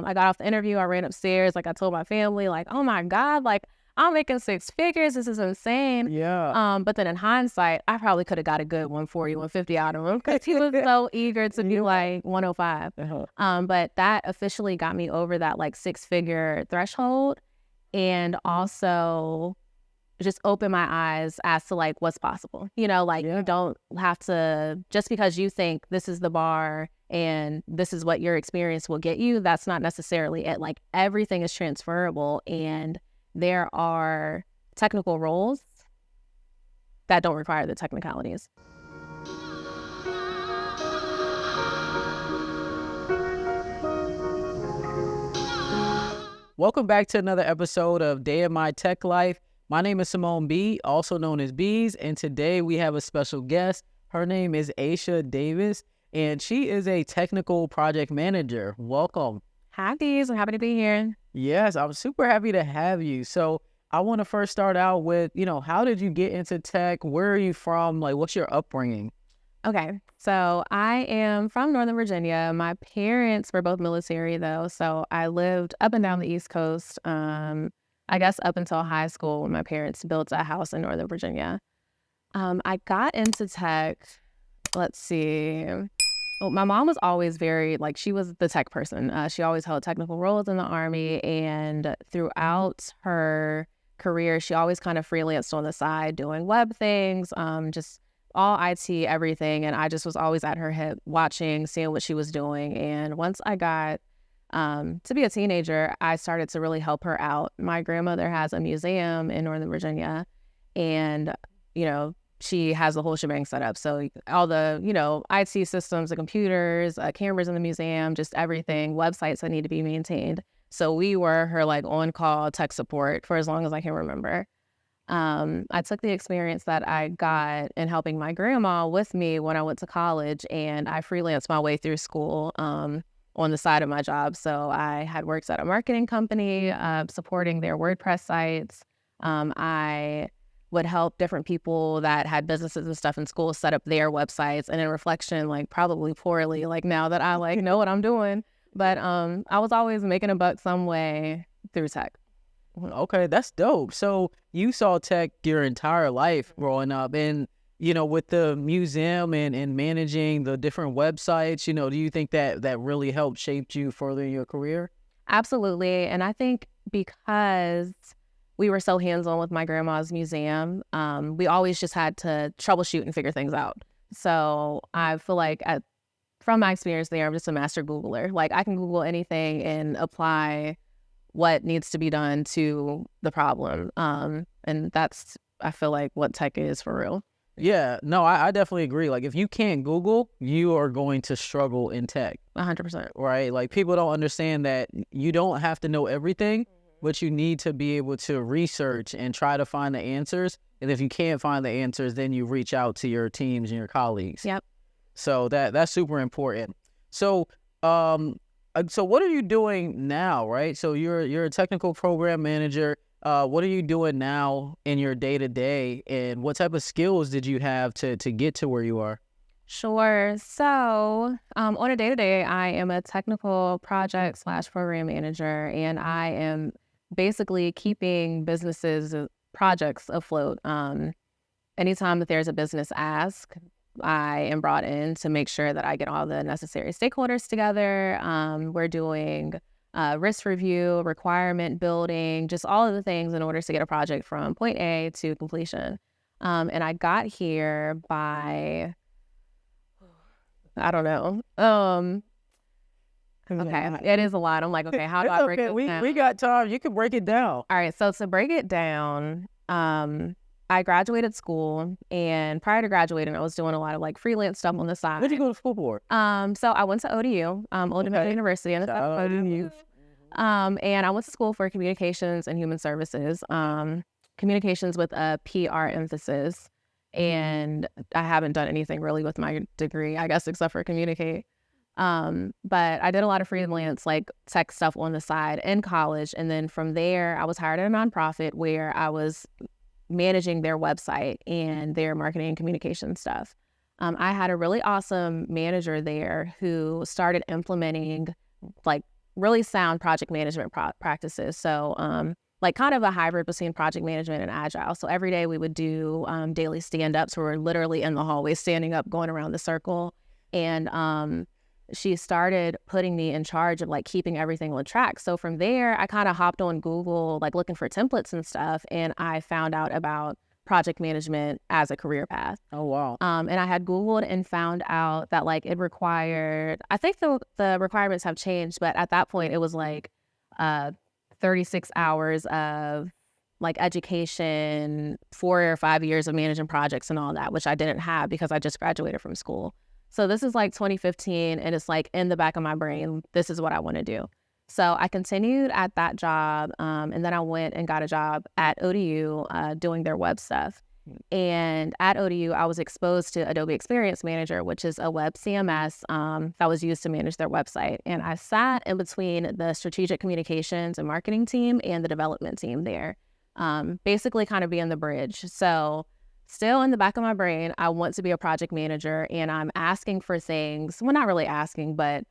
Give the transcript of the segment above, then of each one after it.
I got off the interview, I ran upstairs, like I told my family, like, oh my God, like I'm making 6 figures. This is insane. Yeah. But then in hindsight, I probably could have got a good 140, 150 out of him because he was so eager to do like 105. But that officially got me over that like 6-figure threshold, and also just opened my eyes as to like what's possible. You know, like you don't have to, just because you think this is the bar and this is what your experience will get you, that's not necessarily it. Like everything is transferable, and there are technical roles that don't require the technicalities. Welcome back to another episode of Day in My Tech Life. My name is Simone B, also known as Bees, and today we have a special guest. Her name is Aysha Davis, and she is a technical project manager. Welcome. Hi, Bees. I'm happy to be here. Yes, I'm super happy to have you. So I want to first start out with, how did you get into tech? Where are you from? Like, what's your upbringing? Okay, so I am from Northern Virginia. My parents were both military, though, so I lived up and down the East Coast, I guess up until high school when my parents built a house in Northern Virginia. I got into tech, let's see. Well, my mom was always very, like, she was the tech person. She always held technical roles in the Army, and throughout her career, she always kind of freelanced on the side doing web things, just all IT, everything. And I just was always at her hip watching, seeing what she was doing. And once I got to be a teenager, I started to really help her out. My grandmother has a museum in Northern Virginia, and, she has the whole shebang set up. So all the, IT systems, the computers, cameras in the museum, just everything, websites that need to be maintained. So we were her like on-call tech support for as long as I can remember. I took the experience that I got in helping my grandma with me when I went to college, and I freelanced my way through school on the side of my job. So I had worked at a marketing company supporting their WordPress sites. I would help different people that had businesses and stuff in school set up their websites, and in reflection, like probably poorly, like now that I like know what I'm doing. But I was always making a buck some way through tech. Okay, that's dope. So you saw tech your entire life growing up, and with the museum and managing the different websites, do you think that really helped shape you further in your career? Absolutely. And I think because we were so hands-on with my grandma's museum, we always just had to troubleshoot and figure things out. So I feel like from my experience there, I'm just a master Googler. Like I can Google anything and apply what needs to be done to the problem. And that's, I feel like, what tech is for real. Yeah, no, I definitely agree. Like if you can't Google, you are going to struggle in tech. 100%. Right? Like people don't understand that you don't have to know everything, but you need to be able to research and try to find the answers. And if you can't find the answers, then you reach out to your teams and your colleagues. Yep. So that's super important. So so what are you doing now, right? So you're a technical program manager. What are you doing now in your day-to-day, and what type of skills did you have to get to where you are? Sure. So on a day-to-day, I am a technical project / program manager, and I am basically keeping businesses' projects afloat. Anytime that there's a business ask, I am brought in to make sure that I get all the necessary stakeholders together. We're doing risk review, requirement building, just all of the things in order to get a project from point A to completion. And I got here by, I don't know. Okay, it is a lot. I'm like, okay, how do I break this down? We got time. You can break it down. All right, so to break it down, I graduated school, and prior to graduating, I was doing a lot of like freelance stuff on the side. What did you go to school for? So I went to ODU, Old Dominion University, and ODU. And I went to school for communications and human services, communications with a PR emphasis. And I haven't done anything really with my degree, I guess, except for communicate. But I did a lot of freelance, like tech stuff on the side in college. And then from there, I was hired at a nonprofit where I was managing their website and their marketing and communication stuff. I had a really awesome manager there who started implementing like really sound project management practices. So like kind of a hybrid between project management and agile. So every day we would do daily stand-ups where we're literally in the hallway standing up, going around the circle. And she started putting me in charge of like keeping everything on track. So from there, I kind of hopped on Google, like looking for templates and stuff. And I found out about project management as a career path. Oh, wow. And I had Googled and found out that like it required, I think the requirements have changed, but at that point it was like 36 hours of like education, 4 or 5 years of managing projects and all that, which I didn't have because I just graduated from school. So this is like 2015 and it's like in the back of my brain, this is what I want to do. So I continued at that job, and then I went and got a job at ODU doing their web stuff. And at ODU, I was exposed to Adobe Experience Manager, which is a web CMS that was used to manage their website. And I sat in between the strategic communications and marketing team and the development team there, basically kind of being the bridge. So still in the back of my brain, I want to be a project manager, and I'm asking for things. Well, not really asking, but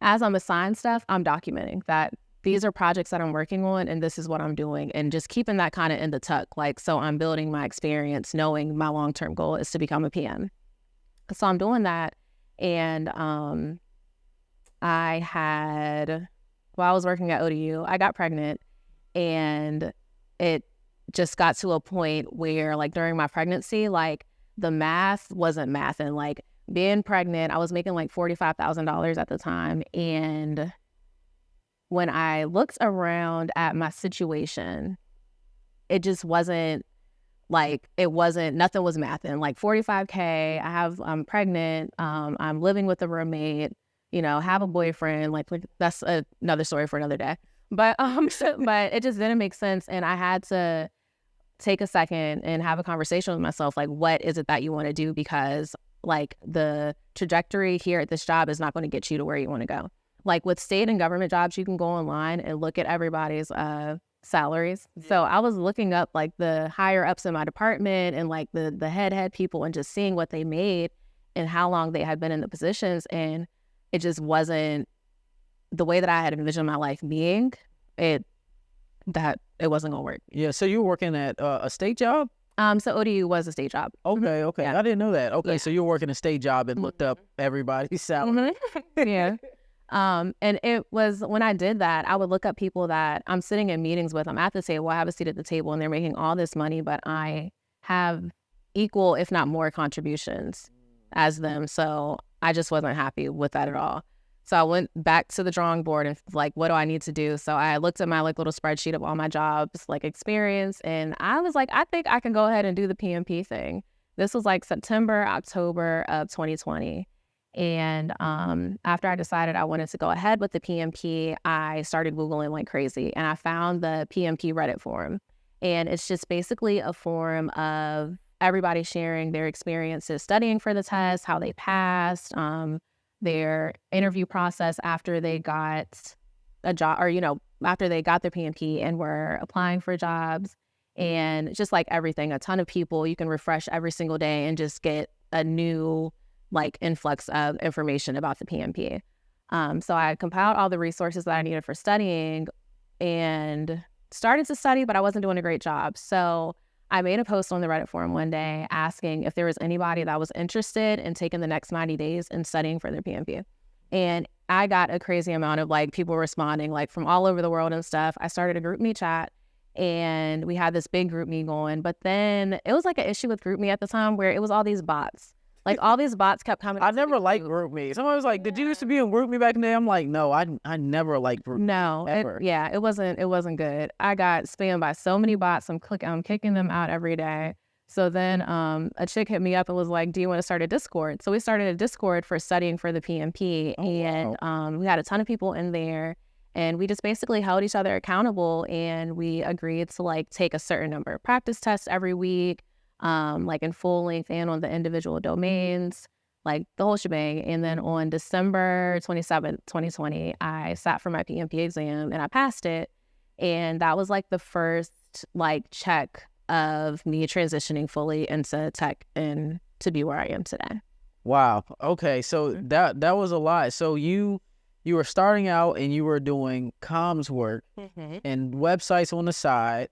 as I'm assigned stuff, I'm documenting that these are projects that I'm working on and this is what I'm doing, and just keeping that kind of in the tuck. Like, so I'm building my experience knowing my long-term goal is to become a PM. So I'm doing that. And while I was working at ODU, I got pregnant, and it just got to a point where like during my pregnancy, like the math wasn't math. And like being pregnant, I was making like $45,000 at the time. And when I looked around at my situation, it just wasn't like, nothing was mathing. Like 45K, I'm pregnant, I'm living with a roommate, have a boyfriend, like that's another story for another day. But but it just didn't make sense. And I had to take a second and have a conversation with myself, like, what is it that you want to do? Because like the trajectory here at this job is not going to get you to where you want to go. Like with state and government jobs, you can go online and look at everybody's salaries. So I was looking up like the higher ups in my department and like the head people, and just seeing what they made and how long they had been in the positions. And it just wasn't the way that I had envisioned my life being. It wasn't gonna work. Yeah. So you were working at a state job? So ODU was a state job. Okay. Okay. Yeah. I didn't know that. Okay. Yeah. So you were working a state job and looked up everybody's salary. Yeah. And it was, when I did that, I would look up people that I'm sitting in meetings with. I'm at the table, I have a seat at the table, and they're making all this money, but I have equal, if not more, contributions as them. So I just wasn't happy with that at all. So I went back to the drawing board and like, what do I need to do? So I looked at my like little spreadsheet of all my jobs, like experience, and I was like, I think I can go ahead and do the PMP thing. This was like September, October of 2020. And after I decided I wanted to go ahead with the PMP, I started Googling like crazy, and I found the PMP Reddit forum. And it's just basically a forum of everybody sharing their experiences studying for the test, how they passed, their interview process after they got a job, or, after they got their PMP and were applying for jobs, and just like everything, a ton of people. You can refresh every single day and just get a new like influx of information about the PMP. So I compiled all the resources that I needed for studying and started to study, but I wasn't doing a great job. So I made a post on the Reddit forum one day asking if there was anybody that was interested in taking the next 90 days and studying for their PMP. And I got a crazy amount of like people responding like from all over the world and stuff. I started a GroupMe chat, and we had this big GroupMe going, but then it was like an issue with GroupMe at the time where it was all these bots. Like all these bots kept coming. I never liked GroupMe. Someone was like, "Did you used to be in GroupMe back in the day?" I'm like, "No, I never liked GroupMe." No, ever. It wasn't good. I got spammed by so many bots. I'm kicking them out every day. So then a chick hit me up and was like, "Do you want to start a Discord?" So we started a Discord for studying for the PMP, and we had a ton of people in there, and we just basically held each other accountable, and we agreed to like take a certain number of practice tests every week. Like in full length and on the individual domains, like the whole shebang. And then on December 27th, 2020, I sat for my PMP exam and I passed it. And that was like the first like check of me transitioning fully into tech and to be where I am today. Wow. Okay. So that was a lot. So you you were starting out and you were doing comms work and websites on the side,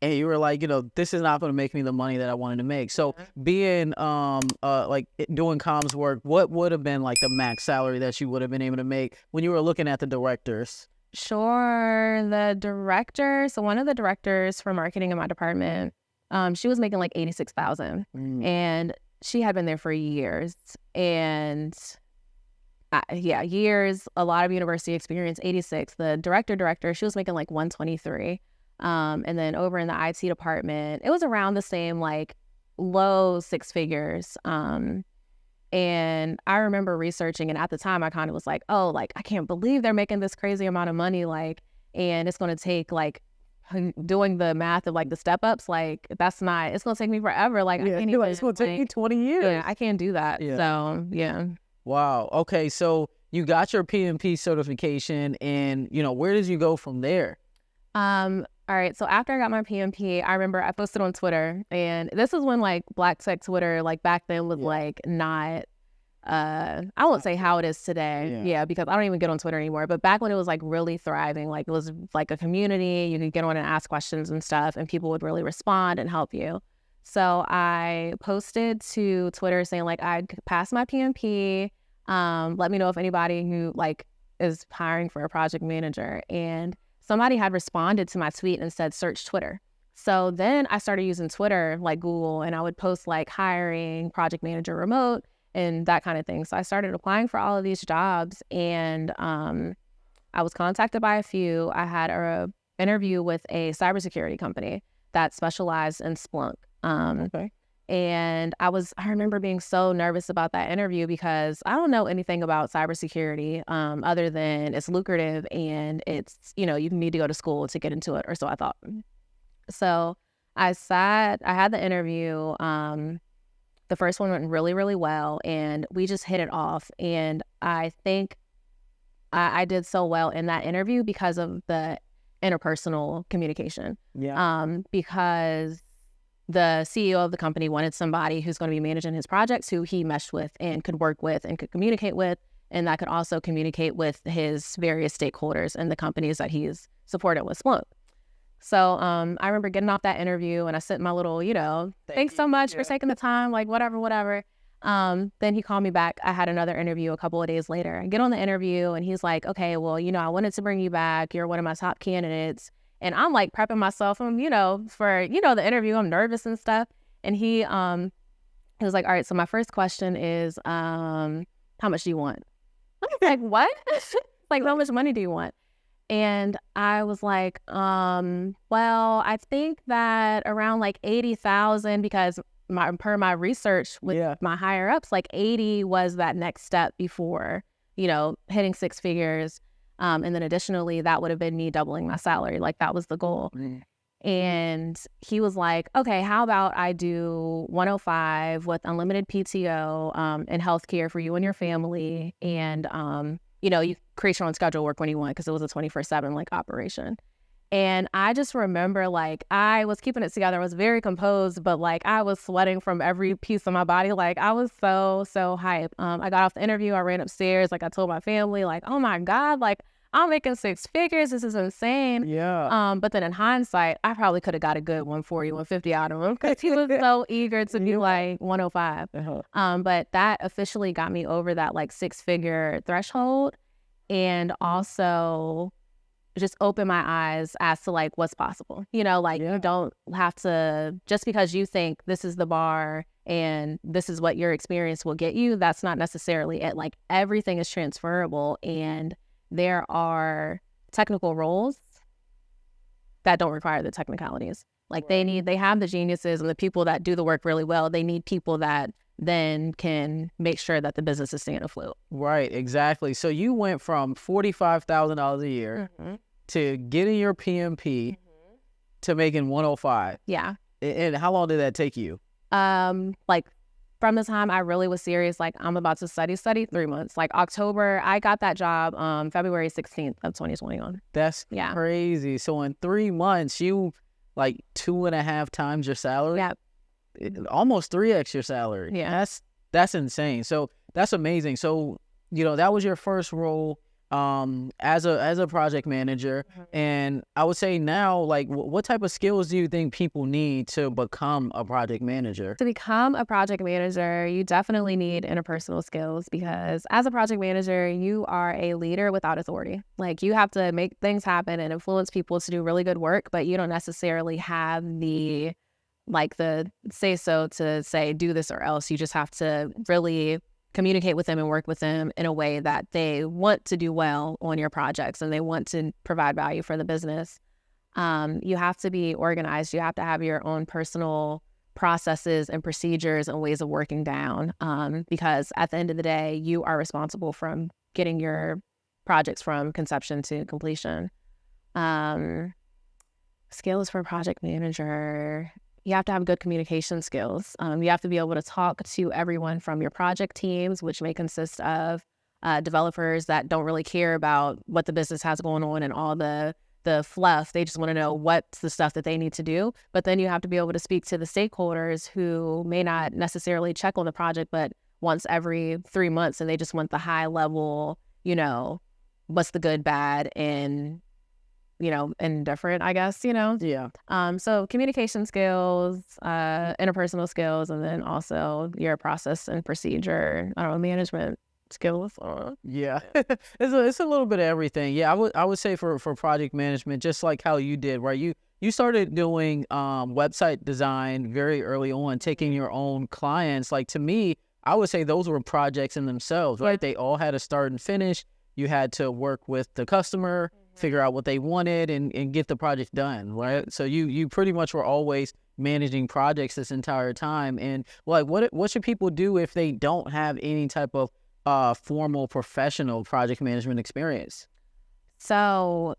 and you were like, this is not going to make me the money that I wanted to make. So being doing comms work, what would have been like the max salary that you would have been able to make when you were looking at the directors? Sure. The director, so one of the directors for marketing in my department, she was making like 86,000, and she had been there for years. And years, a lot of university experience, 86. The director, she was making like 123. And then over in the IT department, it was around the same, like low six figures. And I remember researching, and at the time I kind of was like, oh, like, I can't believe they're making this crazy amount of money. Like, and it's going to take like doing the math of like the step ups. Like, it's going to take me forever. Like, I can't even, it's going to take you 20 years. Yeah, I can't do that. Yeah. So, yeah. Wow. Okay. So you got your PMP certification, and, where did you go from there? All right. So after I got my PMP, I remember I posted on Twitter, and this is when like Black Tech Twitter, like back then was like not, I won't say how it is today. Yeah. Because I don't even get on Twitter anymore. But back when it was like really thriving, like it was like a community, you could get on and ask questions and stuff, and people would really respond and help you. So I posted to Twitter saying like, I passed my PMP. Let me know if anybody who like is hiring for a project manager. And somebody had responded to my tweet and said, search Twitter. So then I started using Twitter like Google, and I would post like hiring, project manager remote, and that kind of thing. So I started applying for all of these jobs, and I was contacted by a few. I had an interview with a cybersecurity company that specialized in Splunk. Okay. And I remember being so nervous about that interview because I don't know anything about cybersecurity other than it's lucrative and it's, you need to go to school to get into it, or so I thought. So I had the interview. The first one went really, really well, and we just hit it off. And I think I did so well in that interview because of the interpersonal communication. Yeah. Because the CEO of the company wanted somebody who's going to be managing his projects, who he meshed with and could work with and could communicate with, and that could also communicate with his various stakeholders and the companies that he's supported with Splunk. So I remember getting off that interview, and I sent my little, thanks so much for taking the time, like whatever. Then he called me back. I had another interview a couple of days later. I get on the interview, and he's like, okay, well, I wanted to bring you back. You're one of my top candidates. And I'm like prepping myself, for, the interview. I'm nervous and stuff. And he was like, all right, so my first question is, how much do you want? I was like, what? Like, how much money do you want? And I was like, well, I think that around like 80,000, because per my research with my higher ups, like 80 was that next step before, hitting six figures. And then additionally, that would have been me doubling my salary. Like, that was the goal. And he was like, okay, how about I do 105 with unlimited PTO and healthcare for you and your family. And, you create your own schedule, work when you want, because it was a 24/7 like operation. And I just remember, like, I was keeping it together. I was very composed, but like I was sweating from every piece of my body. Like, I was so hyped. I got off the interview. I ran upstairs. Like, I told my family, like, oh my God, like, I'm making six figures. This is insane. Yeah. But then in hindsight, I probably could have got a good 140, 150 out of him, because he was so eager to do like 105. But that officially got me over that like six figure threshold, and also just open my eyes as to like what's possible. You don't have to, just because you think this is the bar and this is what your experience will get you, that's not necessarily it. Like, everything is transferable, and there are technical roles that don't require the technicalities. Like, they have the geniuses and the people that do the work really well. They need people that then can make sure that the business is staying afloat. Right, exactly. So you went from $45,000 a year to getting your PMP to making 105. Yeah. And how long did that take you? Like, from the time I really was serious, like, I'm about to study 3 months. Like, October, I got that job February 16th of 2021. That's crazy. So in 3 months, you like 2.5 times your salary? Yeah. Almost 3x your salary. Yeah. That's insane. So that's amazing. So, that was your first role. as a project manager, and I would say now, like, what type of skills do you think people need to become a project manager? To become a project manager, you definitely need interpersonal skills because as a project manager, you are a leader without authority. Like you have to make things happen and influence people to do really good work, but you don't necessarily have the say so to say do this or else. You just have to really communicate with them and work with them in a way that they want to do well on your projects and they want to provide value for the business. You have to be organized. You have to have your own personal processes and procedures and ways of working down because at the end of the day, you are responsible from getting your projects from conception to completion. Skills for a project manager. You have to have good communication skills. You have to be able to talk to everyone from your project teams, which may consist of developers that don't really care about what the business has going on and all the fluff. They just want to know what's the stuff that they need to do. But then you have to be able to speak to the stakeholders who may not necessarily check on the project, but once every 3 months, and they just want the high level, what's the good, bad, and indifferent, I guess, Yeah. So communication skills, interpersonal skills, and then also your process and procedure, I don't know, management skills. Yeah, it's a little bit of everything. Yeah, I would say for project management, just like how you did, right? You started doing website design very early on, taking your own clients. Like to me, I would say those were projects in themselves, right? They all had a start and finish. You had to work with the customer, figure out what they wanted, and get the project done, right? So you pretty much were always managing projects this entire time. And like, what should people do if they don't have any type of formal professional project management experience? So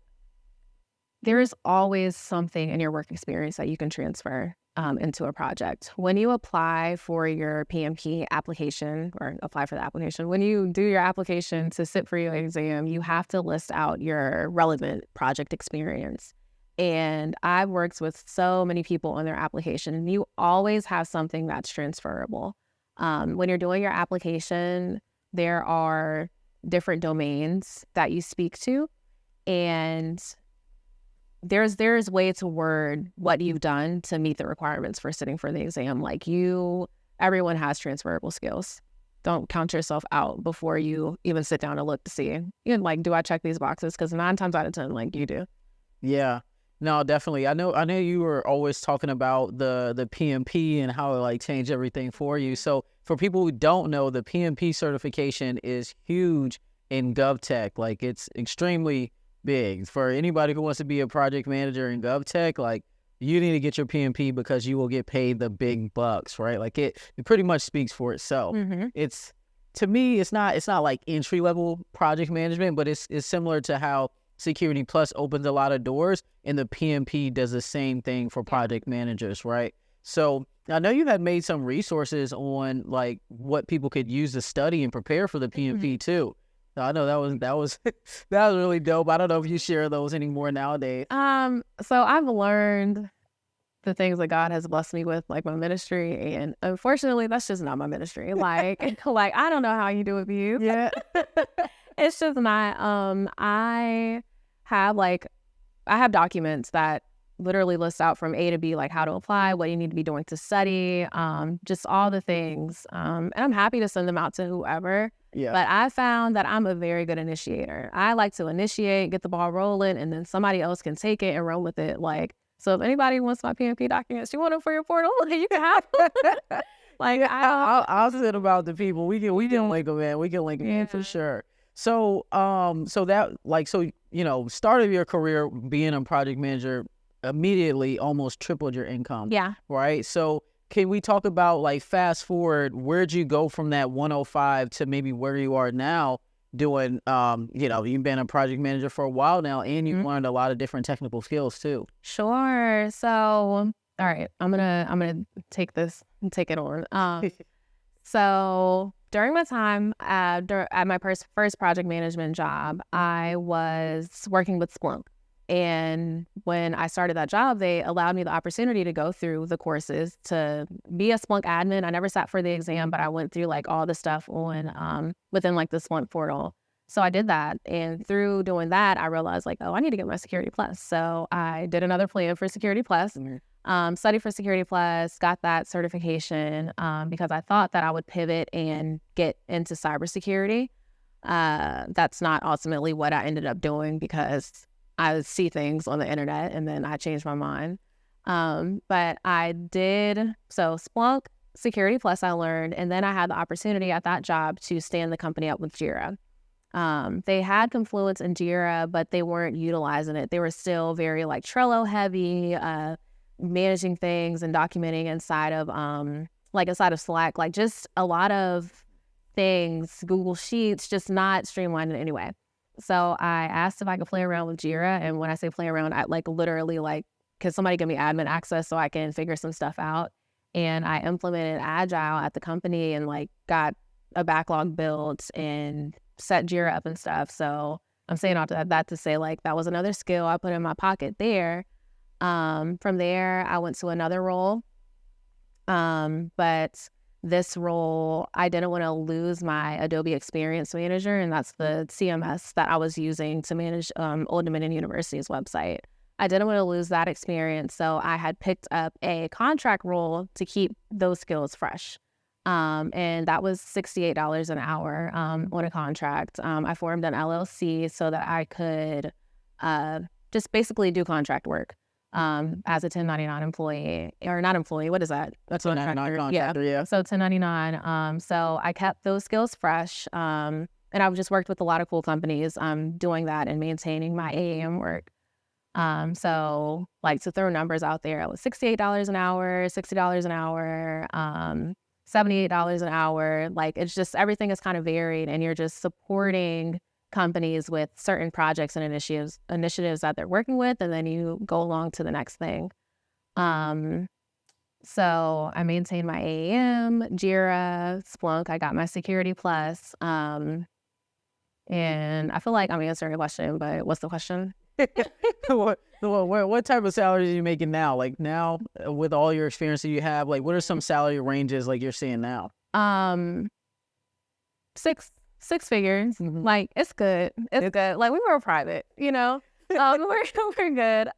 there's always something in your work experience that you can transfer into a project. When you apply for your PMP application or apply for the application, when you do your application to sit for your exam, you have to list out your relevant project experience. And I've worked with so many people on their application, and you always have something that's transferable. When you're doing your application, there are different domains that you speak to, and there's way to word what you've done to meet the requirements for sitting for the exam. Like everyone has transferable skills. Don't count yourself out before you even sit down and look to see, like, do I check these boxes? Because 9 times out of 10, like, you do. Yeah, no, definitely. I know you were always talking about the PMP and how it like changed everything for you. So for people who don't know, the PMP certification is huge in GovTech. Like it's extremely big for anybody who wants to be a project manager in GovTech. Like you need to get your PMP because you will get paid the big bucks, right? Like it pretty much speaks for itself. It's, to me, it's not like entry level project management, but it's similar to how Security Plus opens a lot of doors, and the PMP does the same thing for project managers, right? So I know you had made some resources on like what people could use to study and prepare for the PMP too. So I know that was that was really dope. I don't know if you share those anymore nowadays. So I've learned the things that God has blessed me with, like my ministry, and unfortunately, that's just not my ministry. Like, like I don't know how you do it, you. Yeah. It's just not. I have documents that literally list out from A to B, like how to apply, what you need to be doing to study, just all the things. And I'm happy to send them out to whoever. Yeah. But I found that I'm a very good initiator. I like to initiate, get the ball rolling, and then somebody else can take it and run with it. Like, so if anybody wants my PMP documents, you want them for your portal, you can have them. Like, I'll send them out to people. We can link them, man. We can link them in for sure. So, start of your career being a project manager immediately almost tripled your income. Yeah. Right. So can we talk about like fast forward, where'd you go from that 105 to maybe where you are now doing, you've been a project manager for a while now, and you've learned a lot of different technical skills too. Sure. So, all right, I'm gonna take it on. So during my time at my first project management job, I was working with Splunk. And when I started that job, they allowed me the opportunity to go through the courses to be a Splunk admin. I never sat for the exam, but I went through like all the stuff on within like the Splunk portal. So I did that. And through doing that, I realized like, oh, I need to get my Security Plus. So I did another plan for Security Plus, studied for Security Plus, got that certification because I thought that I would pivot and get into cybersecurity. That's not ultimately what I ended up doing because I see things on the internet and then I changed my mind. But I did, so Splunk, Security Plus I learned, and then I had the opportunity at that job to stand the company up with Jira. They had Confluence and Jira, but they weren't utilizing it. They were still very like Trello heavy, managing things and documenting inside of inside of Slack, like just a lot of things, Google Sheets, just not streamlined in any way. So I asked if I could play around with Jira, and when I say play around, I like literally like, could somebody give me admin access so I can figure some stuff out? And I implemented Agile at the company and like got a backlog built and set Jira up and stuff. So I'm saying all that to say like that was another skill I put in my pocket there. From there, I went to another role. But this role, I didn't want to lose my Adobe Experience Manager, and that's the CMS that I was using to manage Old Dominion University's website. I didn't want to lose that experience, so I had picked up a contract role to keep those skills fresh. And that was $68 an hour on a contract. I formed an LLC so that I could just basically do contract work as a 1099 employee, or not employee. What is that? That's a contractor, yeah. So 1099. So I kept those skills fresh. And I've just worked with a lot of cool companies doing that and maintaining my AAM work. So like to throw numbers out there, it was $68 an hour, $60 an hour, $78 an hour. Like it's just, everything is kind of varied, and you're just supporting companies with certain projects and initiatives that they're working with, and then you go along to the next thing. So I maintained my AAM, Jira, Splunk. I got my Security Plus. And I feel like I'm answering a question, but what's the question? What type of salaries are you making now? Like now, with all your experience that you have, like what are some salary ranges like you're seeing now? Six figures. Mhm. Like it's good. It's good. Like we were private, you know. We're good.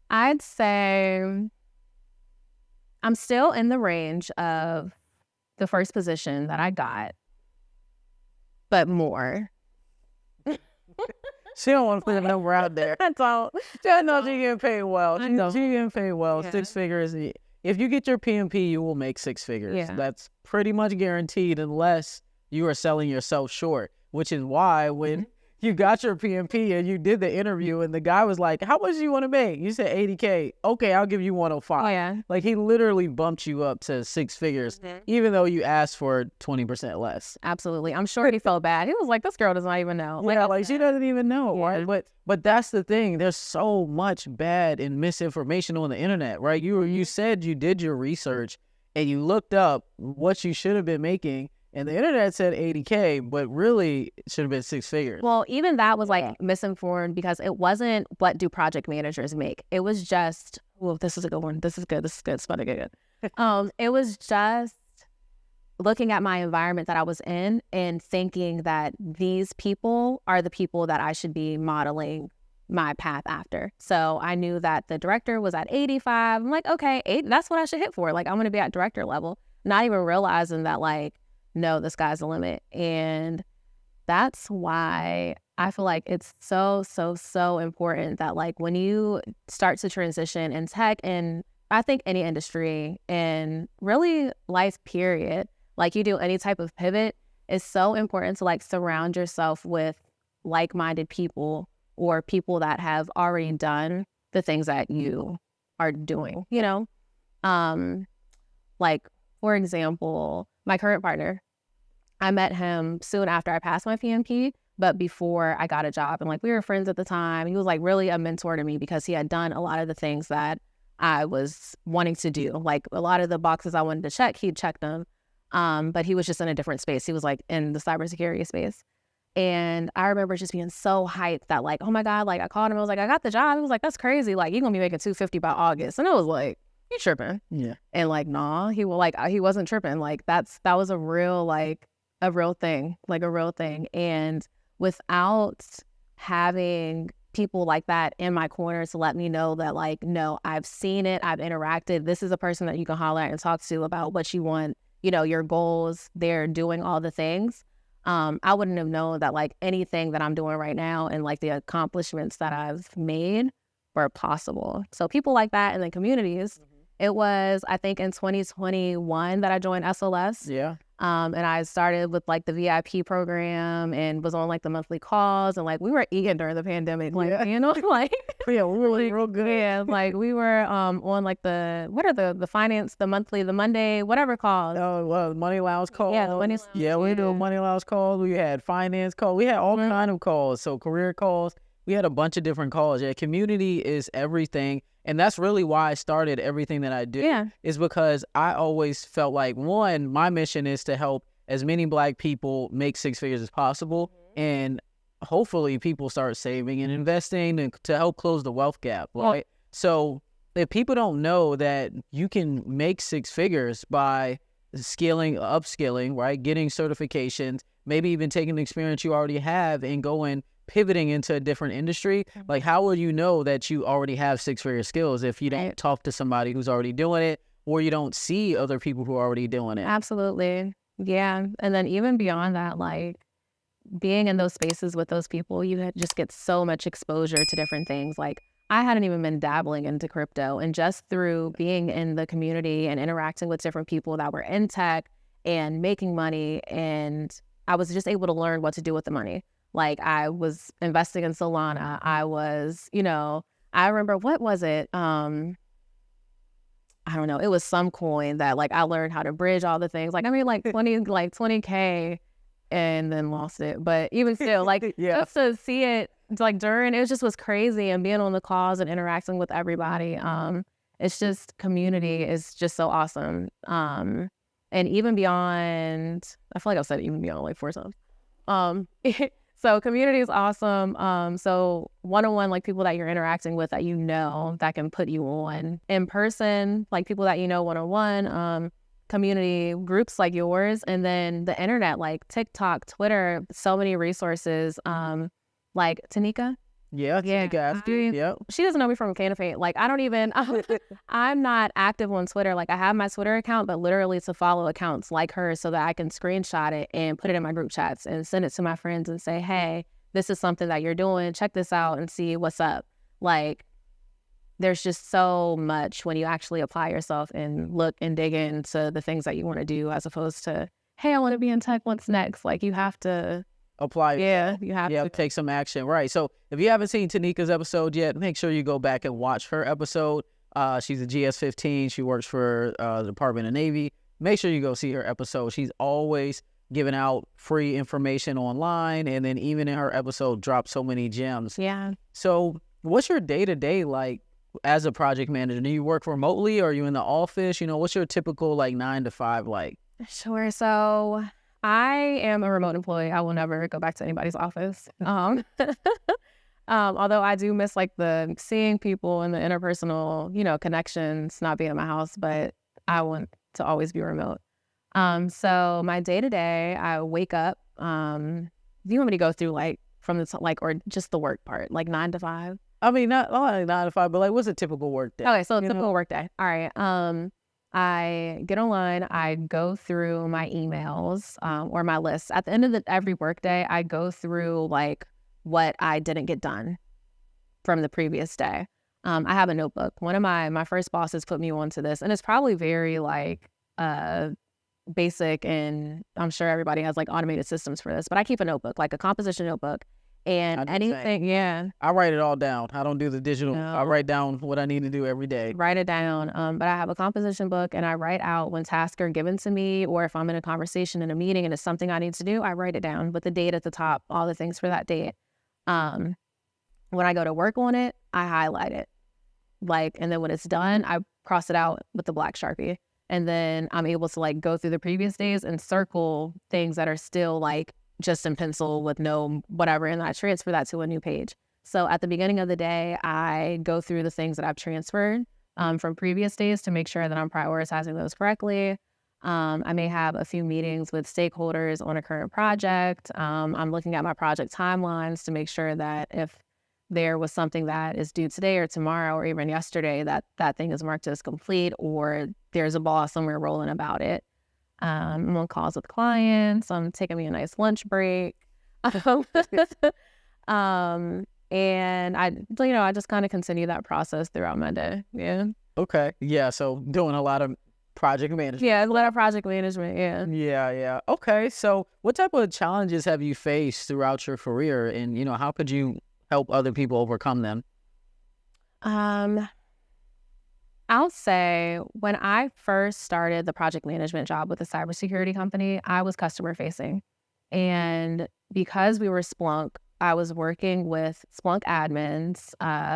I'd say I'm still in the range of the first position that I got, but more. She don't want to put a number out there. I don't. She knows she getting paid well. I She don't. getting paid well. Yeah. 6 figures. If you get your PMP, you will make 6 figures. Yeah. That's pretty much guaranteed unless you are selling yourself short, which is why when you got your PMP and you did the interview and the guy was like, how much do you want to make? You said 80K. Okay, I'll give you 105. Oh yeah. Like he literally bumped you up to 6 figures, even though you asked for 20% less. Absolutely. I'm sure he felt bad. He was like, this girl does not even know. Like she doesn't even know, Yeah. right? But that's the thing. There's so much bad and misinformation on the internet, right? You said you did your research and you looked up what you should have been making, and the internet said 80K, but really it should have been 6 figures. Well, even that was like misinformed because it wasn't what do project managers make. It was just, well, this is a good one. This is good. This is good. It's about to get good. It was just looking at my environment that I was in and thinking that these people are the people that I should be modeling my path after. So I knew that the director was at 85. I'm like, okay, that's what I should hit for. Like, I'm going to be at director level, not even realizing that, like, no, the sky's the limit. And that's why I feel like it's so, so, so important that, like, when you start to transition in tech, and I think any industry and really life period, like you do any type of pivot, it's so important to like surround yourself with like-minded people or people that have already done the things that you are doing, you know? Like, for example, my current partner, I met him soon after I passed my PMP, but before I got a job. And like, we were friends at the time. He was like really a mentor to me because he had done a lot of the things that I was wanting to do. Like a lot of the boxes I wanted to check, he'd checked them. But he was just in a different space. He was like in the cybersecurity space. And I remember just being so hyped that like, oh my God, like I called him. I was like, I got the job. He was like, that's crazy. Like, you're going to be making $250 by August. And I was like, you tripping. Yeah. And like, nah, he wasn't tripping. Like that was a real thing, like a real thing. And without having people like that in my corner to let me know that like, no, I've seen it, I've interacted. This is a person that you can holler at and talk to about what you want, your goals. They're doing all the things. I wouldn't have known that like anything that I'm doing right now and like the accomplishments that I've made were possible. So people like that in the communities. It was, I think, in 2021 that I joined SLS. Yeah. And I started with like the VIP program and was on like the monthly calls, and like we were eating during the pandemic, like like Yeah, we were like, real good. yeah, like we were on like what are the finance, the monthly, the Monday, whatever calls. Oh, well, money allowance calls. Yeah, the money allowance, Yeah, we do money allowance calls. We had finance calls. We had all kind of calls. So career calls. We had a bunch of different calls. Yeah, community is everything. And that's really why I started everything that I do. Yeah. Is because I always felt like, one, my mission is to help as many Black people make six figures as possible. And hopefully people start saving and investing and to help close the wealth gap, right? So if people don't know that you can make six figures by upskilling, right? Getting certifications, maybe even taking the experience you already have and pivoting into a different industry, like how will you know that you already have six-figure skills if you don't talk to somebody who's already doing it, or you don't see other people who are already doing it? Absolutely. Yeah. And then even beyond that, like being in those spaces with those people, you just get so much exposure to different things. Like I hadn't even been dabbling into crypto, and just through being in the community and interacting with different people that were in tech and making money, and I was just able to learn what to do with the money. Like I was investing in Solana. I was, I remember, what was it? I don't know. It was some coin that like I learned how to bridge all the things. Like I made like 20K and then lost it. But even still, like just to see it like it just was crazy, and being on the calls and interacting with everybody. It's just, community is just so awesome. And even beyond, I feel like I've said even beyond like 4 times. So community is awesome. So one-on-one, like people that you're interacting with that that can put you on. In person, like people that one-on-one, community groups like yours, and then the internet, like TikTok, Twitter, so many resources. Like Tanika. Yeah, Tanika. She doesn't know me from a can of paint. Like I don't even, I'm not active on Twitter. Like I have my Twitter account, but literally to follow accounts like hers so that I can screenshot it and put it in my group chats and send it to my friends and say, hey, this is something that you're doing. Check this out and see what's up. Like there's just so much when you actually apply yourself and look and dig into the things that you want to do, as opposed to, hey, I want to be in tech. What's next? Like you have to apply. Yeah, you have to take some action. Right. So if you haven't seen Tanika's episode yet, make sure you go back and watch her episode. She's a GS-15. She works for the Department of Navy. Make sure you go see her episode. She's always giving out free information online, and then even in her episode drops so many gems. Yeah. So what's your day-to-day like as a project manager? Do you work remotely, or are you in the office? What's your typical like 9 to 5 like? Sure. So I am a remote employee. I will never go back to anybody's office. Although I do miss like the seeing people and the interpersonal, connections, not being in my house, but I want to always be remote. So my day to day, I wake up. Do you want me to go through like from the or just the work part, like 9 to 5? I mean, not like 9 to 5, but like what's a typical work day? Okay, so a typical work day. All right. I get online, I go through my emails or my lists. At the end of every workday, I go through like what I didn't get done from the previous day. I have a notebook. One of my first bosses put me onto this, and it's probably very like basic, and I'm sure everybody has like automated systems for this, but I keep a notebook, like a composition notebook. And anything, I write it all down. I don't do the digital. No. I write down what I need to do every day. Write it down. But I have a composition book, and I write out when tasks are given to me, or if I'm in a conversation in a meeting and it's something I need to do, I write it down with the date at the top, all the things for that date. When I go to work on it, I highlight it. And then when it's done, I cross it out with the black Sharpie. And then I'm able to like go through the previous days and circle things that are still like just in pencil with no whatever, and I transfer that to a new page. So at the beginning of the day, I go through the things that I've transferred from previous days to make sure that I'm prioritizing those correctly. I may have a few meetings with stakeholders on a current project. I'm looking at my project timelines to make sure that if there was something that is due today or tomorrow or even yesterday, that that thing is marked as complete, or there's a boss and we're rolling about it. I'm on calls with clients. I'm taking me a nice lunch break. And I just kind of continue that process throughout my day. Yeah. Okay. Yeah. So doing a lot of project management. Yeah, a lot of project management. Yeah. Yeah. Yeah. Okay. So what type of challenges have you faced throughout your career, and how could you help other people overcome them? Um, I'll say when I first started the project management job with a cybersecurity company, I was customer facing. And because we were Splunk, I was working with Splunk admins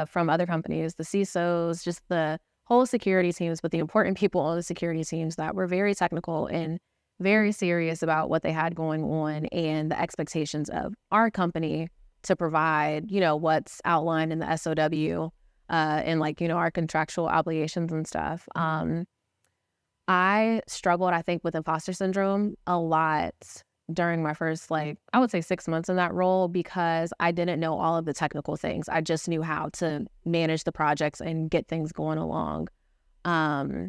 from other companies, the CISOs, just the whole security teams, but the important people on the security teams that were very technical and very serious about what they had going on and the expectations of our company to provide, what's outlined in the SOW and our contractual obligations and stuff. I struggled, I think, with imposter syndrome a lot during my first, I would say 6 months in that role because I didn't know all of the technical things. I just knew how to manage the projects and get things going along. I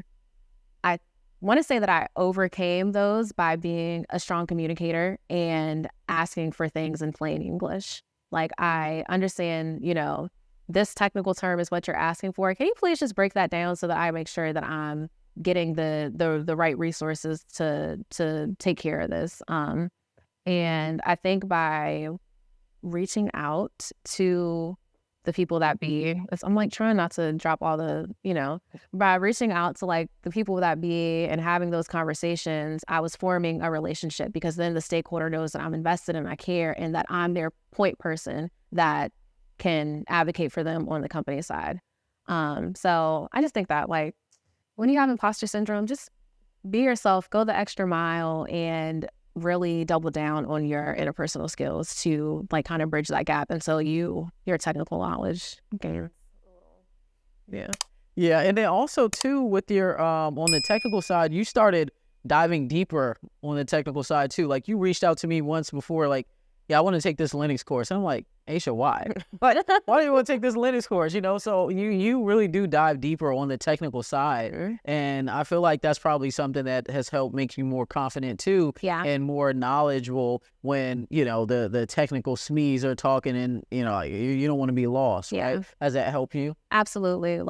want to say that I overcame those by being a strong communicator and asking for things in plain English. I understand, this technical term is what you're asking for. Can you please just break that down so that I make sure that I'm getting the right resources to take care of this? And I think by reaching out to the people that be, I'm trying not to drop all the, by reaching out to the people that be and having those conversations, I was forming a relationship because then the stakeholder knows that I'm invested and I care and that I'm their point person that can advocate for them on the company side. So I just think that when you have imposter syndrome, just be yourself, go the extra mile, and really double down on your interpersonal skills to kind of bridge that gap until your technical knowledge gains. Yeah. Yeah, and then also too with your on the technical side, you started diving deeper on the technical side too. You reached out to me once before, yeah, I want to take this Linux course. And I'm like, Aysha, why? Why do you want to take this Linux course? So you really do dive deeper on the technical side. And I feel like that's probably something that has helped make you more confident too. Yeah. And more knowledgeable when, the technical SMEs are talking and, you don't want to be lost, Yeah. right? Has that helped you? Absolutely.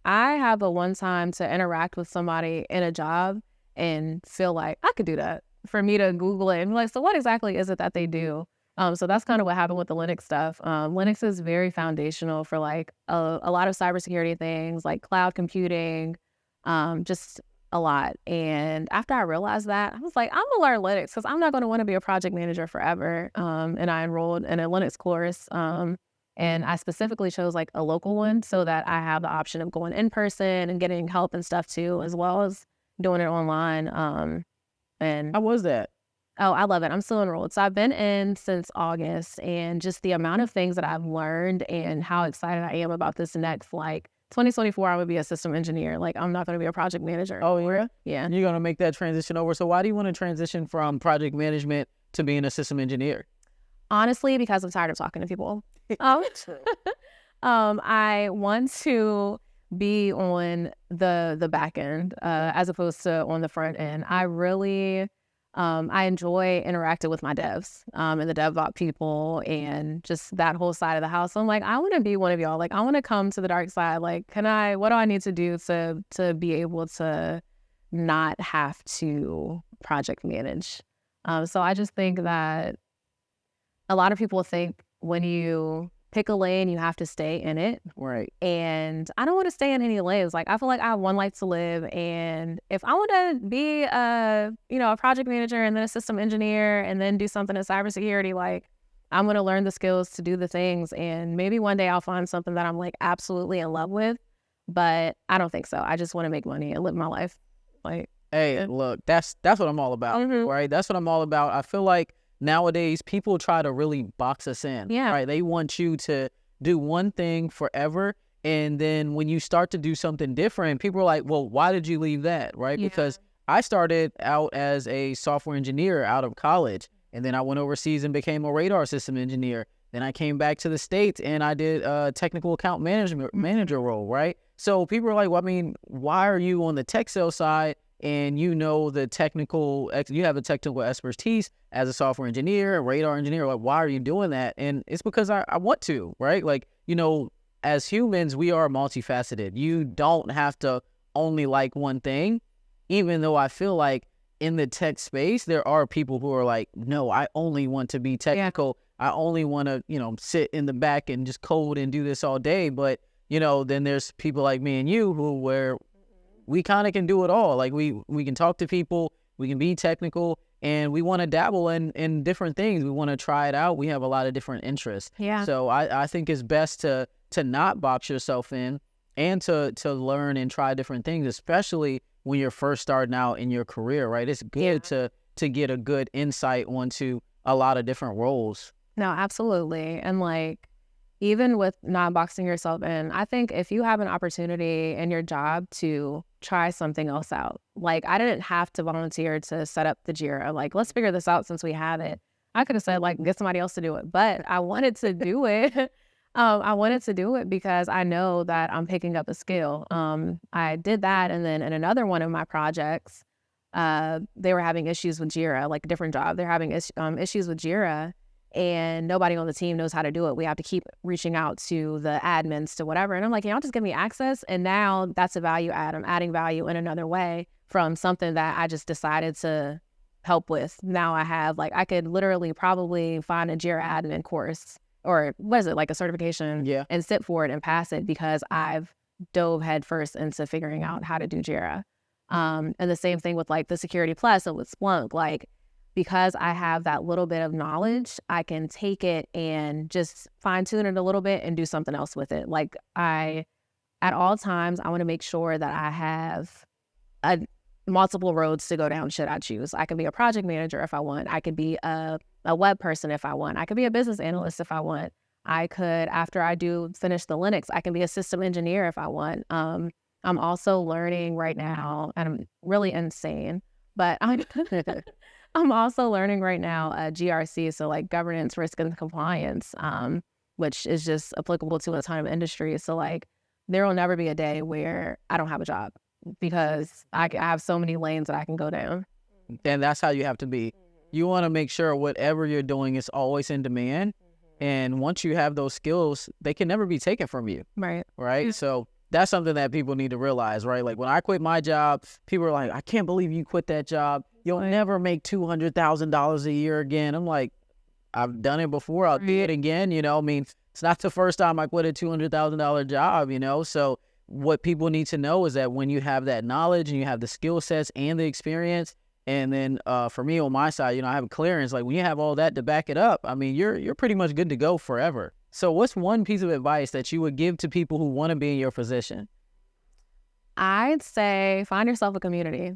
I have a one time to interact with somebody in a job and feel like I could do that. For me to Google it and be so what exactly is it that they do? So that's kind of what happened with the Linux stuff. Linux is very foundational for a lot of cybersecurity things like cloud computing, just a lot. And after I realized that, I was like, I'm gonna learn Linux because I'm not going to want to be a project manager forever. And I enrolled in a Linux course. And I specifically chose a local one so that I have the option of going in person and getting help and stuff too, as well as doing it online. And How was that? oh, I love it. I'm still enrolled. So I've been in since August, and just the amount of things that I've learned and how excited I am about this next, 2024, I would be a system engineer. I'm not going to be a project manager. Oh, yeah? Yeah. You're going to make that transition over. So why do you want to transition from project management to being a system engineer? Honestly, because I'm tired of talking to people. I want to be on the back end as opposed to on the front end. I really I enjoy interacting with my devs and the DevOps people and just that whole side of the house. So I'm I want to be one of y'all. I want to come to the dark side. What do I need to do to be able to not have to project manage? So I just think that a lot of people think when you pick a lane, you have to stay in it. Right. And I don't want to stay in any lanes. I feel like I have one life to live. And if I want to be a project manager and then a system engineer and then do something in cybersecurity, I'm going to learn the skills to do the things. And maybe one day I'll find something that I'm absolutely in love with. But I don't think so. I just want to make money and live my life. Hey, look, that's what I'm all about. Mhm. Right. That's what I'm all about. I feel like nowadays people try to really box us in. Yeah. Right. They want you to do one thing forever. And then when you start to do something different, people are like, well, why did you leave that? Right? Yeah. Because I started out as a software engineer out of college. And then I went overseas and became a radar system engineer. Then I came back to the States and I did a technical account manager role, right? So people are like, well, I mean, why are you on the tech sales side and you have a technical expertise as a software engineer, a radar engineer? Like, why are you doing that? And it's because I want to, right? Like, as humans, we are multifaceted. You don't have to only like one thing, even though I feel like in the tech space, there are people who are like, no, I only want to be technical. I only want to, sit in the back and just code and do this all day. But, then there's people like me and you where we kind of can do it all. Like we can talk to people, we can be technical, and we want to dabble in different things. We want to try it out. We have a lot of different interests. Yeah. So I think it's best to not box yourself in and to learn and try different things, especially when you're first starting out in your career, right? It's good to get a good insight onto a lot of different roles. No, absolutely. And like, even with not boxing yourself in, I think if you have an opportunity in your job to try something else out, like I didn't have to volunteer to set up the JIRA. Like, let's figure this out since we have it. I could have said, like, get somebody else to do it, but I wanted to do it. I wanted to do it because I know that I'm picking up a skill. I did that. And then in another one of my projects, they were having issues with JIRA, like a different job. They're having issues with JIRA and nobody on the team knows how to do it. We have to keep reaching out to the admins to whatever. And I'm like, y'all just give me access. And now that's a value add. I'm adding value in another way from something that I just decided to help with. Now I have, like, I could literally probably find a JIRA admin course, or what is it, like a certification, and sit for it and pass it because I've dove headfirst into figuring out how to do JIRA. And the same thing with like the Security Plus and with Splunk, like, because I have that little bit of knowledge, I can take it and just fine tune it a little bit and do something else with it. Like at all times, I want to make sure that I have multiple roads to go down should I choose. I can be a project manager if I want. I could be a web person if I want. I could be a business analyst if I want. I could, after I do finish the Linux, I can be a system engineer if I want. I'm also learning right now, and I'm really insane, but I'm also learning right now GRC, so like governance, risk, and compliance, which is just applicable to a ton of industries. So like there will never be a day where I don't have a job because I have so many lanes that I can go down. And that's how you have to be. You want to make sure whatever you're doing is always in demand. And once you have those skills, they can never be taken from you. Right. Right. So that's something that people need to realize, right? Like when I quit my job, people are like, I can't believe you quit that job. You'll never make $200,000 a year again. I'm like, I've done it before. I'll do it again. I mean, it's not the first time I quit a $200,000 job, So what people need to know is that when you have that knowledge and you have the skill sets and the experience, and then for me on my side, I have a clearance. Like when you have all that to back it up, I mean, you're pretty much good to go forever. So what's one piece of advice that you would give to people who want to be in your position? I'd say find yourself a community.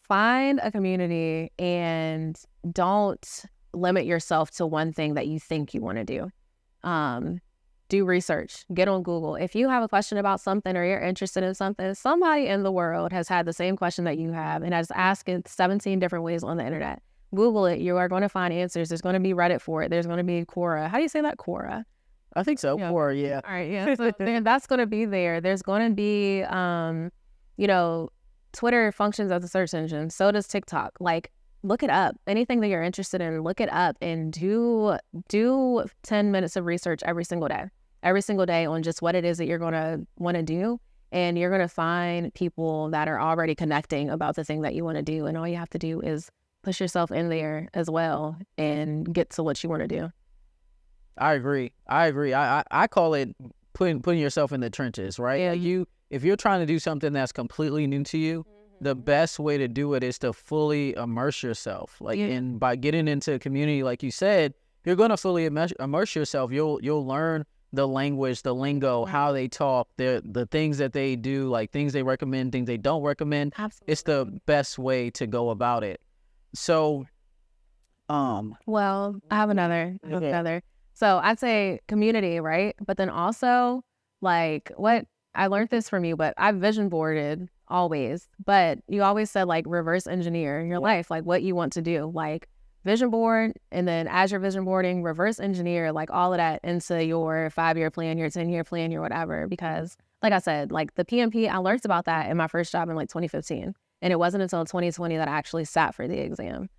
Find a community and don't limit yourself to one thing that you think you want to do. Do research, get on Google. If you have a question about something or you're interested in something, somebody in the world has had the same question that you have and has asked it 17 different ways on the internet. Google it. You are going to find answers. There's going to be Reddit for it. There's going to be Quora. How do you say that? Quora? I think so. Yeah. Quora, yeah. All right, yeah. So that's going to be there. There's going to be, Twitter functions as a search engine. So does TikTok. Like, look it up. Anything that you're interested in, look it up and do 10 minutes of research every single day on just what it is that you're going to want to do. And you're going to find people that are already connecting about the thing that you want to do. And all you have to do is push yourself in there as well and get to what you want to do. I agree. I call it putting yourself in the trenches, right? Yeah. If you're trying to do something that's completely new to you, the best way to do it is to fully immerse yourself. And by getting into a community, like you said, you're going to fully immerse yourself. You'll learn the language, the lingo, how they talk, the things that they do, like things they recommend, things they don't recommend. Absolutely. It's the best way to go about it. So, well, I have another. So I'd say community, right? But then also, like, what I learned this from you, but I vision boarded always. But you always said, like, reverse engineer your life, like what you want to do, like vision board. And then as you're vision boarding, reverse engineer, like all of that into your 5-year plan, your 10-year plan, your whatever. Because, like I said, like the PMP, I learned about that in my first job in like 2015. And it wasn't until 2020 that I actually sat for the exam.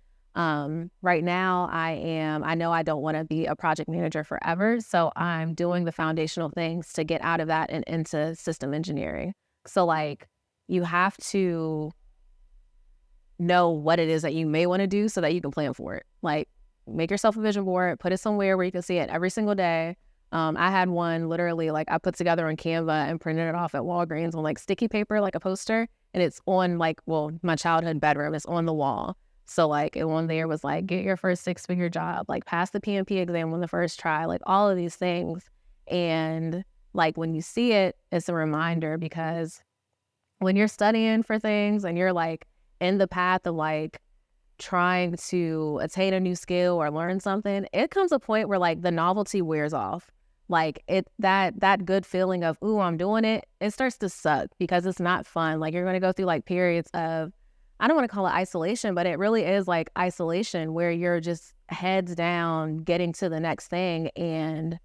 Right now I know I don't want to be a project manager forever. So I'm doing the foundational things to get out of that and into system engineering. So like you have to know what it is that you may want to do so that you can plan for it. Like make yourself a vision board, put it somewhere where you can see it every single day. I had one literally like I put together on Canva and printed it off at Walgreens on like sticky paper, like a poster. And it's on like, well, my childhood bedroom. It's on the wall. So like it one there was like, get your first 6-figure job, like pass the PMP exam on the first try, like all of these things. And like when you see it, it's a reminder because when you're studying for things and you're like in the path of like trying to attain a new skill or learn something, it comes a point where like the novelty wears off. Like that good feeling of, ooh, I'm doing it, it starts to suck because it's not fun. Like you're going to go through like periods of, I don't want to call it isolation, but it really is like isolation where you're just heads down getting to the next thing. And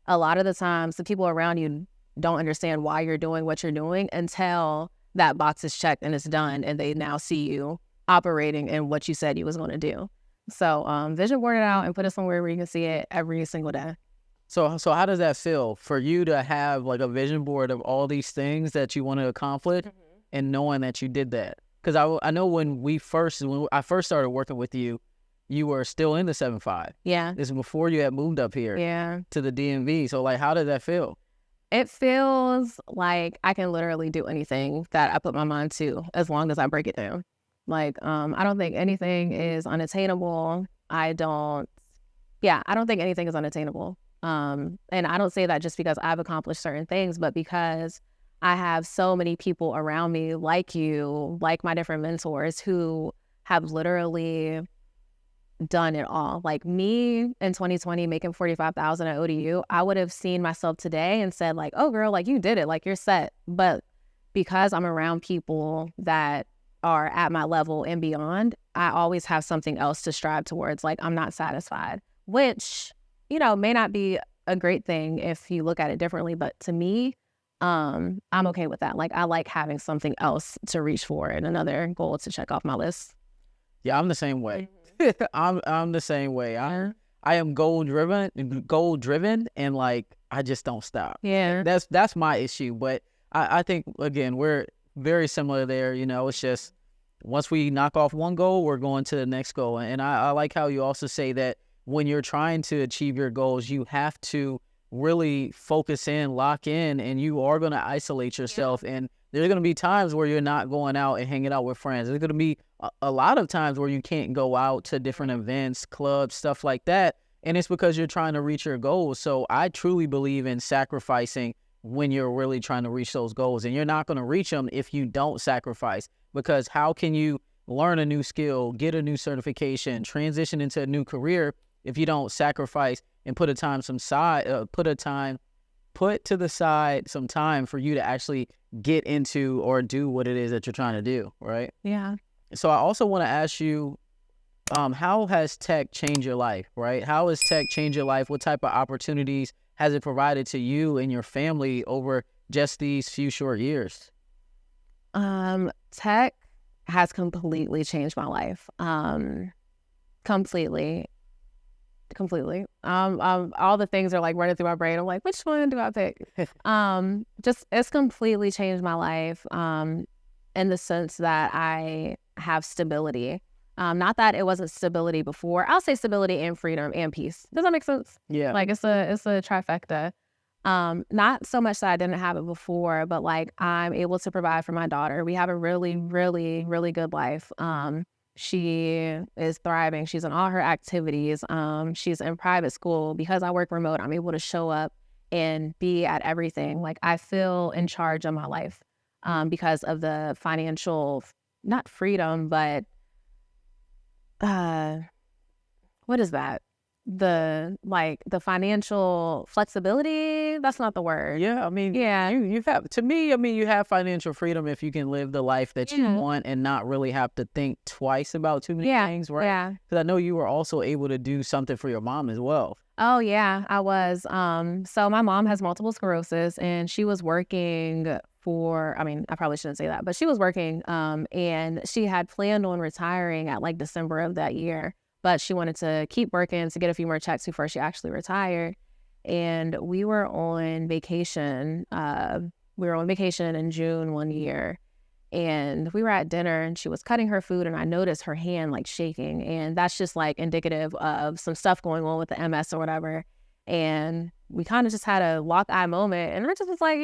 a lot of the times the people around you don't understand why you're doing what you're doing until that box is checked and it's done and they now see you operating in what you said you was going to do. So vision board it out and put it somewhere where you can see it every single day. So how does that feel for you to have like a vision board of all these things that you want to accomplish and knowing that you did that? Because I know when I first started working with you, you were still in the 7-5. Yeah. This is before you had moved up here to the DMV. So like, how did that feel? It feels like I can literally do anything that I put my mind to as long as I break it down. Like, I don't think anything is unattainable. I don't think anything is unattainable. And I don't say that just because I've accomplished certain things, but because I have so many people around me like you, like my different mentors who have literally done it all. Like me in 2020 making 45,000 at ODU, I would have seen myself today and said like, oh girl, like you did it, like you're set. But because I'm around people that are at my level and beyond, I always have something else to strive towards. Like I'm not satisfied, which, you know, may not be a great thing if you look at it differently. But to me, I'm okay with that. Like I like having something else to reach for and another goal to check off my list. Yeah, I'm the same way. I'm the same way. I am goal driven, and like I just don't stop. Yeah. That's my issue. But I think again we're very similar there. You know, it's just once we knock off one goal, we're going to the next goal. And I like how you also say that when you're trying to achieve your goals, you have to really focus in, lock in, and you are going to isolate yourself. Yeah. And there's going to be times where you're not going out and hanging out with friends. There's going to be a lot of times where you can't go out to different events, clubs, stuff like that. And it's because you're trying to reach your goals. So I truly believe in sacrificing when you're really trying to reach those goals. And you're not going to reach them if you don't sacrifice. Because how can you learn a new skill, get a new certification, transition into a new career if you don't sacrifice and put to the side some time for you to actually get into or do what it is that you're trying to do, right? Yeah. So I also want to ask you, how has tech changed your life, right? How has tech changed your life? What type of opportunities has it provided to you and your family over just these few short years? Tech has completely changed my life. Completely. All the things are like running through my brain. I'm like, which one do I pick? Just it's completely changed my life. In the sense that I have stability. Not that it wasn't stability before. I'll say stability and freedom and peace. Does that make sense? Yeah. Like it's a trifecta. Not so much that I didn't have it before, but like I'm able to provide for my daughter. We have a really, really, really good life. She is thriving. She's in all her activities. She's in private school. Because I work remote, I'm able to show up and be at everything. Like I feel in charge of my life because of the financial, not freedom, but what is that? the financial flexibility. That's not the word. Yeah, I mean, Yeah. you have, to me, I mean, you have financial freedom if you can live the life that you Yeah. want and not really have to think twice about too many Yeah. things, right? Yeah. Because I know you were also able to do something for your mom as well. Oh yeah, I was. So my mom has multiple sclerosis and she was working for, I mean, I probably shouldn't say that, but she was working, and she had planned on retiring at like December of that year, but she wanted to keep working to get a few more checks before she actually retired. And we were on vacation in June one year, and we were at dinner and she was cutting her food and I noticed her hand like shaking, and that's just like indicative of some stuff going on with the MS or whatever. And we kind of just had a lock eye moment and I just was like,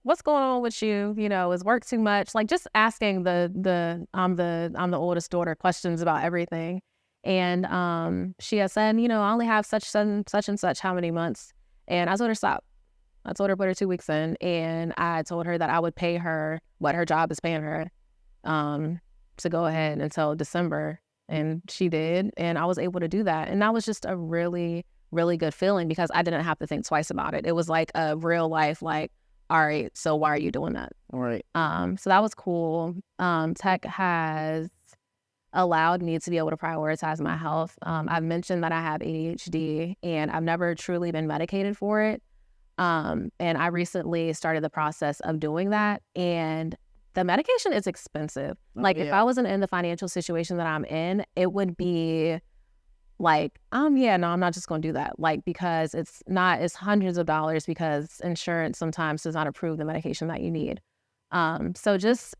what's going on with you? Is work too much? Like just asking I'm the oldest daughter questions about everything. And she had said, I only have such and such how many months. And I told her stop. I told her put her 2 weeks in, and I told her that I would pay her what her job is paying her, to go ahead until December, and she did, and I was able to do that, and that was just a really, really good feeling because I didn't have to think twice about it. It was like a real life, like, all right, so why are you doing that? All right. So that was cool. Tech has allowed me to be able to prioritize my health. I've mentioned that I have ADHD, and I've never truly been medicated for it. And I recently started the process of doing that. And the medication is expensive. Oh, Like if yeah. I wasn't in the financial situation that I'm in, it would be like, yeah, no, I'm not just going to do that. Like, because it's hundreds of dollars because insurance sometimes does not approve the medication that you need. So just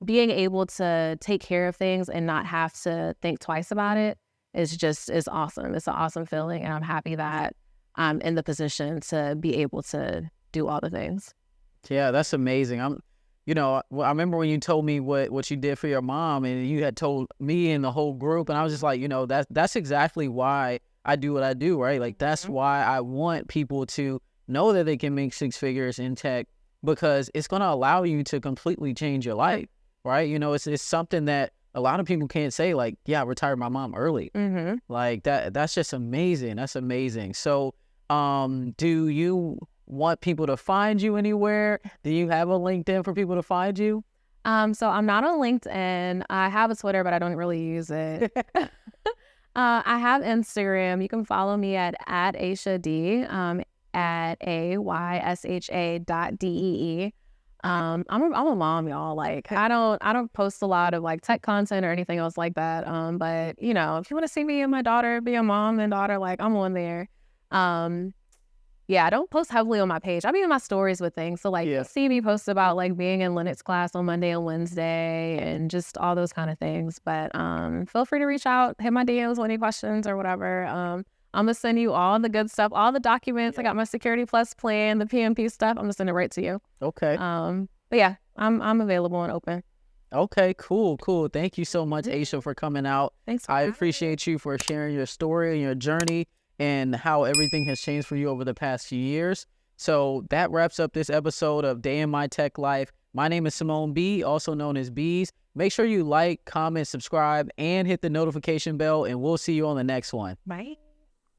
being able to take care of things and not have to think twice about it is awesome. It's an awesome feeling. And I'm happy that I'm in the position to be able to do all the things. Yeah, that's amazing. I remember when you told me what you did for your mom, and you had told me and the whole group, and I was just like, that's exactly why I do what I do, right? Like that's why I want people to know that they can make six figures in tech, because it's going to allow you to completely change your life, right? It's something that a lot of people can't say, like, yeah, I retired my mom early. Mm-hmm. Like that's just amazing. That's amazing. So, do you want people to find you anywhere? Do you have a LinkedIn for people to find you? So I'm not on LinkedIn. I have a Twitter, but I don't really use it. I have Instagram. You can follow me at Aysha D, at AYSHA.DEE. I'm a mom, y'all. Like I don't post a lot of like tech content or anything else like that. But if you want to see me and my daughter be a mom and daughter, like I'm on there. Yeah, I don't post heavily on my page. I be in my stories with things. So like you'll see me post about like being in Linux class on Monday and Wednesday and just all those kind of things. But feel free to reach out, hit my DMs with any questions or whatever. I'm gonna send you all the good stuff, all the documents. I got my Security Plus plan, the PMP stuff. I'm gonna send it right to you. Okay. But yeah, I'm available and open. Okay, cool. Thank you so much, Aysha, for coming out. Thanks. I appreciate you for sharing your story and your journey and how everything has changed for you over the past few years. So that wraps up this episode of Day in My Tech Life. My name is Simone B, also known as Bees. Make sure you like, comment, subscribe, and hit the notification bell, and we'll see you on the next one. Bye.